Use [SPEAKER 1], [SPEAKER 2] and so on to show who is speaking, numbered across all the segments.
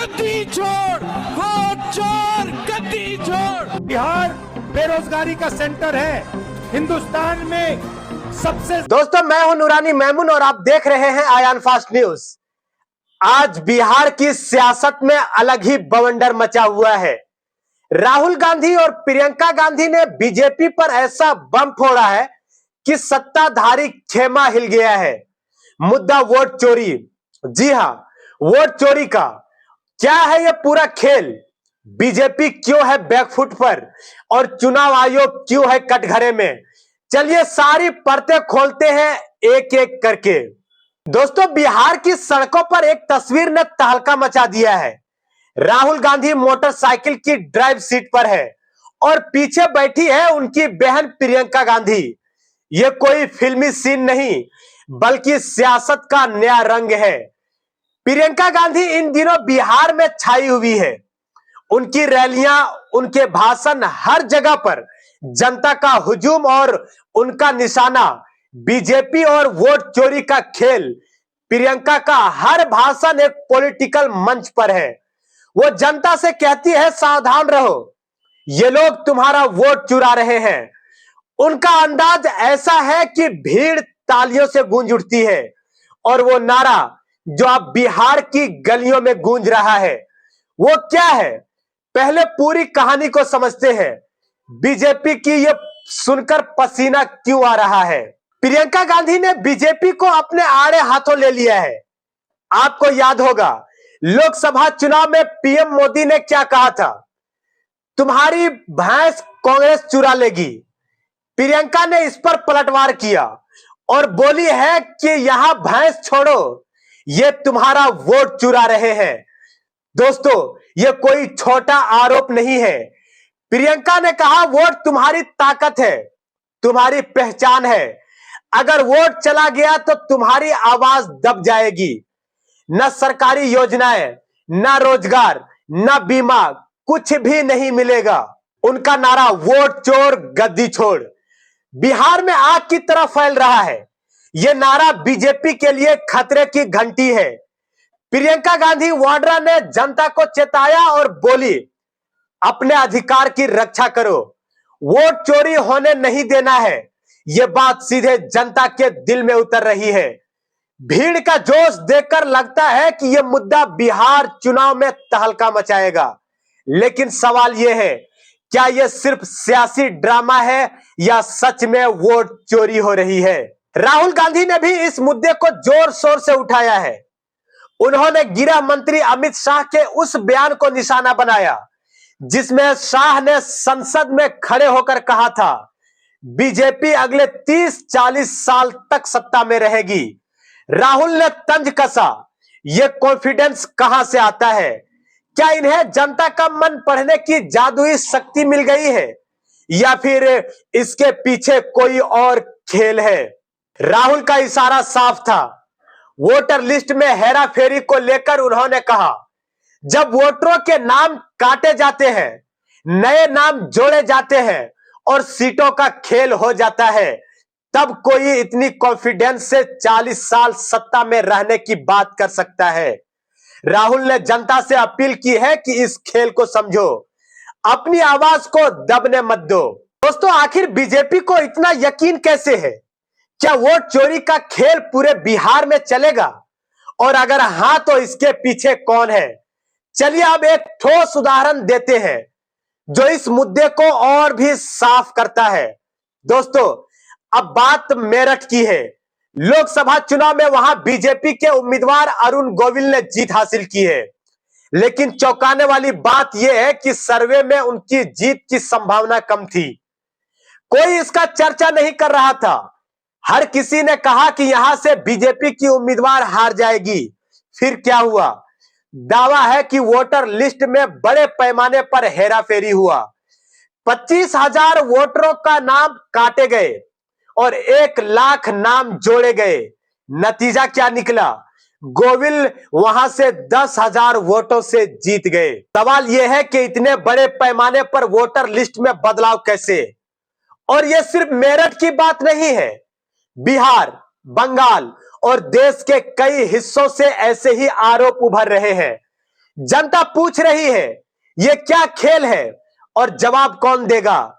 [SPEAKER 1] गद्दी छोड़, वोट चोर गद्दी छोड़।
[SPEAKER 2] बिहार बेरोजगारी का सेंटर है हिंदुस्तान में सबसे।
[SPEAKER 3] दोस्तों, मैं हूं नूरानी मेमून और आप देख रहे हैं आयान फास्ट न्यूज। आज बिहार की सियासत में अलग ही बवंडर मचा हुआ है। राहुल गांधी और प्रियंका गांधी ने बीजेपी पर ऐसा बम फोड़ा है कि सत्ताधारी खेमा हिल गया है। मुद्दा वोट चोरी। जी हां, वोट चोरी का क्या है यह पूरा खेल? बीजेपी क्यों है बैकफुट पर और चुनाव आयोग क्यों है कटघरे में? चलिए सारी परतें खोलते हैं एक एक करके। दोस्तों, बिहार की सड़कों पर एक तस्वीर ने तहलका मचा दिया है। राहुल गांधी मोटरसाइकिल की ड्राइव सीट पर है और पीछे बैठी है उनकी बहन प्रियंका गांधी। यह कोई फिल्मी सीन नहीं बल्कि सियासत का नया रंग है। प्रियंका गांधी इन दिनों बिहार में छाई हुई है। उनकी रैलियां, उनके भाषण, हर जगह पर जनता का हुजूम और उनका निशाना बीजेपी और वोट चोरी का खेल। प्रियंका का हर भाषण एक पॉलिटिकल मंच पर है। वो जनता से कहती है सावधान रहो, ये लोग तुम्हारा वोट चुरा रहे हैं। उनका अंदाज ऐसा है कि भीड़ तालियों से गूंज उठती है और वो नारा जो अब बिहार की गलियों में गूंज रहा है वो क्या है? पहले पूरी कहानी को समझते हैं। बीजेपी की ये सुनकर पसीना क्यों आ रहा है? प्रियंका गांधी ने बीजेपी को अपने आड़े हाथों ले लिया है। आपको याद होगा लोकसभा चुनाव में पीएम मोदी ने क्या कहा था? तुम्हारी भैंस कांग्रेस चुरा लेगी। प्रियंका ने इस पर पलटवार किया और बोली है कि यहां भैंस छोड़ो, ये तुम्हारा वोट चुरा रहे हैं। दोस्तों, ये कोई छोटा आरोप नहीं है। प्रियंका ने कहा वोट तुम्हारी ताकत है, तुम्हारी पहचान है। अगर वोट चला गया तो तुम्हारी आवाज दब जाएगी। न सरकारी योजनाएं, न रोजगार, न बीमा, कुछ भी नहीं मिलेगा। उनका नारा वोट चोर गद्दी छोड़ बिहार में आग की तरह फैल रहा है। यह नारा बीजेपी के लिए खतरे की घंटी है। प्रियंका गांधी वाड्रा ने जनता को चेताया और बोली अपने अधिकार की रक्षा करो, वोट चोरी होने नहीं देना है। यह बात सीधे जनता के दिल में उतर रही है। भीड़ का जोश देखकर लगता है कि यह मुद्दा बिहार चुनाव में तहलका मचाएगा। लेकिन सवाल यह है, क्या यह सिर्फ सियासी ड्रामा है या सच में वोट चोरी हो रही है? राहुल गांधी ने भी इस मुद्दे को जोर शोर से उठाया है। उन्होंने गृह मंत्री अमित शाह के उस बयान को निशाना बनाया जिसमें शाह ने संसद में खड़े होकर कहा था बीजेपी अगले 30-40 साल तक सत्ता में रहेगी। राहुल ने तंज कसा, यह कॉन्फिडेंस कहां से आता है? क्या इन्हें जनता का मन पढ़ने की जादुई शक्ति मिल गई है या फिर इसके पीछे कोई और खेल है? राहुल का इशारा साफ था। वोटर लिस्ट में हेराफेरी को लेकर उन्होंने कहा जब वोटरों के नाम काटे जाते हैं, नए नाम जोड़े जाते हैं और सीटों का खेल हो जाता है, तब कोई इतनी कॉन्फिडेंस से 40 साल सत्ता में रहने की बात कर सकता है। राहुल ने जनता से अपील की है कि इस खेल को समझो, अपनी आवाज को दबने मत दो। दोस्तों, आखिर बीजेपी को इतना यकीन कैसे है? क्या वोट चोरी का खेल पूरे बिहार में चलेगा? और अगर हां तो इसके पीछे कौन है? चलिए अब एक ठोस उदाहरण देते हैं जो इस मुद्दे को और भी साफ करता है। दोस्तों, अब बात मेरठ की है। लोकसभा चुनाव में वहां बीजेपी के उम्मीदवार अरुण गोविल ने जीत हासिल की है। लेकिन चौंकाने वाली बात यह है कि सर्वे में उनकी जीत की संभावना कम थी। कोई इसका चर्चा नहीं कर रहा था। हर किसी ने कहा कि यहां से बीजेपी की उम्मीदवार हार जाएगी। फिर क्या हुआ? दावा है कि वोटर लिस्ट में बड़े पैमाने पर हेराफेरी हुआ। 25,000 वोटरों का नाम काटे गए और 1 लाख नाम जोड़े गए। नतीजा क्या निकला? गोविल वहां से 10,000 वोटों से जीत गए। सवाल यह है कि इतने बड़े पैमाने पर वोटर लिस्ट में बदलाव कैसे? और यह सिर्फ मेरठ की बात नहीं है। बिहार, बंगाल और देश के कई हिस्सों से ऐसे ही आरोप उभर रहे हैं। जनता पूछ रही है ये क्या खेल है और जवाब कौन देगा।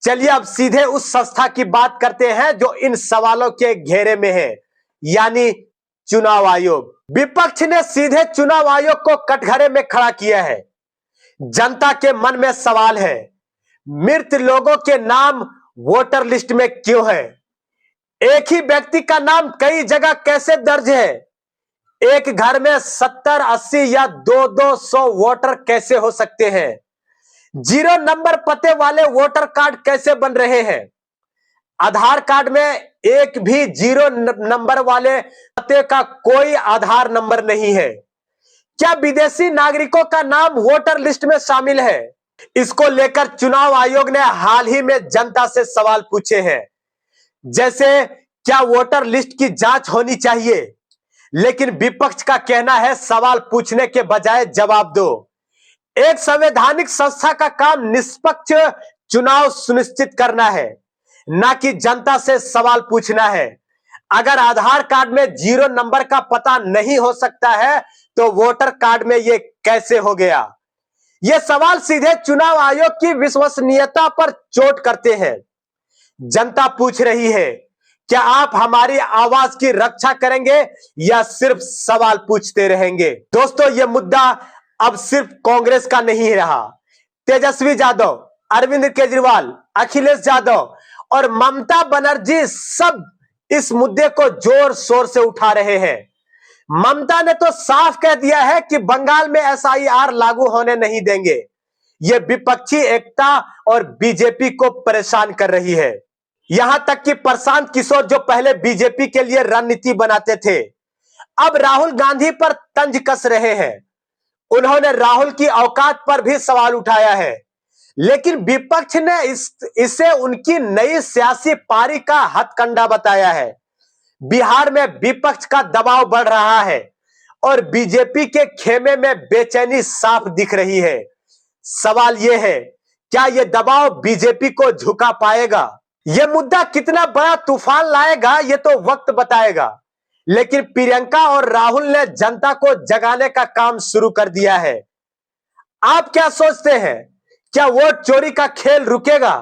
[SPEAKER 3] चलिए अब सीधे उस संस्था की बात करते हैं जो इन सवालों के घेरे में है, यानी चुनाव आयोग। विपक्ष ने सीधे चुनाव आयोग को कटघरे में खड़ा किया है। जनता के मन में सवाल है, मृत लोगों के नाम वोटर लिस्ट में क्यों है? एक ही व्यक्ति का नाम कई जगह कैसे दर्ज है? एक घर में 70, 80 या 200 वोटर कैसे हो सकते हैं? 0 नंबर पते वाले वोटर कार्ड कैसे बन रहे हैं? आधार कार्ड में एक भी 0 नंबर वाले पते का कोई आधार नंबर नहीं है। क्या विदेशी नागरिकों का नाम वोटर लिस्ट में शामिल है? इसको लेकर चुनाव आयोग ने हाल ही में जनता से सवाल पूछे हैं, जैसे क्या वोटर लिस्ट की जांच होनी चाहिए? लेकिन विपक्ष का कहना है सवाल पूछने के बजाय जवाब दो। एक संवैधानिक संस्था का काम निष्पक्ष चुनाव सुनिश्चित करना है, ना कि जनता से सवाल पूछना है। अगर आधार कार्ड में 0 नंबर का पता नहीं हो सकता है तो वोटर कार्ड में यह कैसे हो गया? ये सवाल सीधे चुनाव आयोग की विश्वसनीयता पर चोट करते हैं। जनता पूछ रही है, क्या आप हमारी आवाज की रक्षा करेंगे या सिर्फ सवाल पूछते रहेंगे? दोस्तों, यह मुद्दा अब सिर्फ कांग्रेस का नहीं रहा। तेजस्वी यादव, अरविंद केजरीवाल, अखिलेश यादव और ममता बनर्जी सब इस मुद्दे को जोर शोर से उठा रहे हैं। ममता ने तो साफ कह दिया है कि बंगाल में SIR लागू होने नहीं देंगे। यह विपक्षी एकता और बीजेपी को परेशान कर रही है। यहां तक कि प्रशांत किशोर जो पहले बीजेपी के लिए रणनीति बनाते थे, अब राहुल गांधी पर तंज कस रहे हैं। उन्होंने राहुल की औकात पर भी सवाल उठाया है, लेकिन विपक्ष ने इसे उनकी नई सियासी पारी का हथकंडा बताया है। बिहार में विपक्ष का दबाव बढ़ रहा है और बीजेपी के खेमे में बेचैनी साफ दिख रही है। सवाल यह है, क्या यह दबाव बीजेपी को झुका पाएगा? यह मुद्दा कितना बड़ा तूफान लाएगा यह तो वक्त बताएगा, लेकिन प्रियंका और राहुल ने जनता को जगाने का काम शुरू कर दिया है। आप क्या सोचते हैं, क्या वोट चोरी का खेल रुकेगा?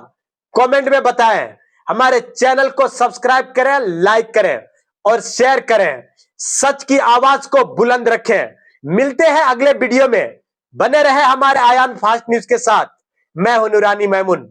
[SPEAKER 3] कमेंट में बताएं। हमारे चैनल को सब्सक्राइब करें, लाइक करें और शेयर करें। सच की आवाज को बुलंद रखें। मिलते हैं अगले वीडियो में। बने रहे हमारे आयान फास्ट न्यूज के साथ। मैं हूं नूरानी मैमून।